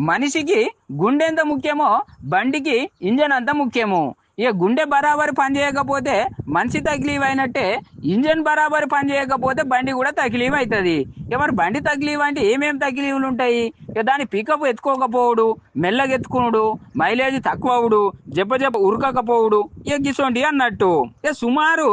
మనిషికి గుండె ఎంత ముఖ్యమో బండికి ఇంజన్ అంత ముఖ్యము. ఇక గుండె బరాబరి పని చేయకపోతే మనిషి తక్లీఫ్ అయినట్టే, ఇంజన్ బరాబరి పని చేయకపోతే బండి కూడా తక్లీఫ్ అవుతుంది. ఇక మరి బండి తక్లీఫ్ అంటే ఏమేమి తక్లీఫ్లు ఉంటాయి? ఇక దాని పికప్ ఎత్తుకోకపోవడు, మెల్లగా ఎత్తుకునుడు, మైలేజ్ తక్కువ అవుడు, జప్ప ఉరకకపోవుడు, ఇక గిసోంటి అన్నట్టు. ఇక సుమారు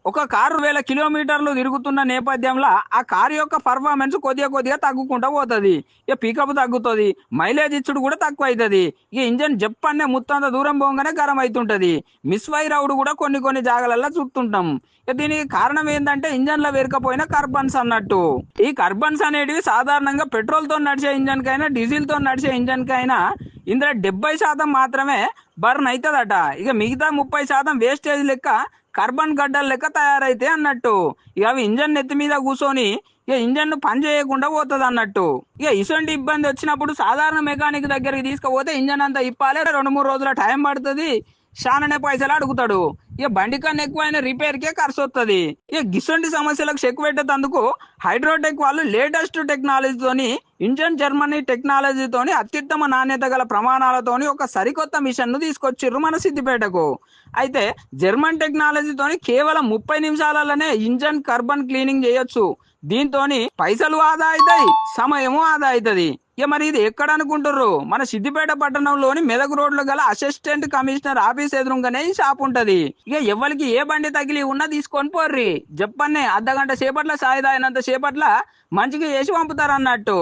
ఒక కారు 1000 కిలోమీటర్లు తిరుగుతున్న నేపథ్యంలో ఆ కారు యొక్క పర్ఫార్మెన్స్ కొద్దిగా తగ్గుకుంటూ పోతుంది. ఇక పికప్ తగ్గుతుంది, మైలేజ్ ఇచ్చుడు కూడా తక్కువ అవుతుంది. ఇక ఇంజన్ జప్పన్నే ముత్తంత దూరం పోగానే గరం అవుతుంటది. మిస్ వైర్ అవుడు కూడా కొన్ని జాగాలలో చూస్తుంటాం. ఇక దీనికి కారణం ఏంటంటే ఇంజన్లో వేరకపోయిన కార్బన్స్ అన్నట్టు. ఈ కార్బన్స్ అనేటివి సాధారణంగా పెట్రోల్ తో నడిచే ఇంజన్ కైనా డీజిల్ తో నడిచే ఇంజన్ కైనా ఇందులో 70% మాత్రమే బర్న్ అవుతుందట. ఇక మిగతా 30% వేస్టేజ్ లెక్క కార్బన్ గడ్డల లెక్క తయారైతే అన్నట్టు. ఇక అవి ఇంజన్ నెత్తి మీద కూర్చొని ఇక ఇంజన్ పని చేయకుండా పోతుంది అన్నట్టు. ఇక ఇటువంటి ఇబ్బంది వచ్చినప్పుడు సాధారణ మెకానిక్ దగ్గరికి తీసుకుపోతే ఇంజన్ అంతా ఇప్పాలి, 2-3 రోజుల టైం పడుతుంది, చాలానే పైసలు అడుగుతాడు. ఇక బండి కన్నా ఎక్కువైన రిపేర్కే ఖర్చు వస్తుంది. ఇక గిసొంటి సమస్యలకు చెక్ పెట్టేందుకు హైడ్రోటెక్ వాళ్ళు లేటెస్ట్ టెక్నాలజీతోని, ఇంజన్ జర్మనీ టెక్నాలజీతోని అత్యుత్తమ నాణ్యత గల ప్రమాణాలతోని ఒక సరికొత్త మిషన్ ను తీసుకొచ్చిర్రు మన సిద్దిపేటకు. అయితే జర్మన్ టెక్నాలజీతోని కేవలం 30 నిమిషాలలోనే ఇంజన్ కార్బన్ క్లీనింగ్ చేయొచ్చు. దీంతో పైసలు ఆదా అవుతాయి, సమయము ఆదా అవుతుంది. ఇక మరి ఇది ఎక్కడ అనుకుంటుర్రు? మన సిద్దిపేట పట్టణంలోని మెదక్ రోడ్లో గల అసిస్టెంట్ కమిషనర్ ఆఫీస్ ఎదురుగానే ఈ షాప్ ఉంటది. ఇక ఎవరికి ఏ బండి తగిలి ఉన్నా తీసుకొని పోర్రి, చెప్పన్నే అర్ధగంట సేపట్ల సాయిదాయినంత సేపట్ల మంచిగా చేసి పంపుతారు అన్నట్టు.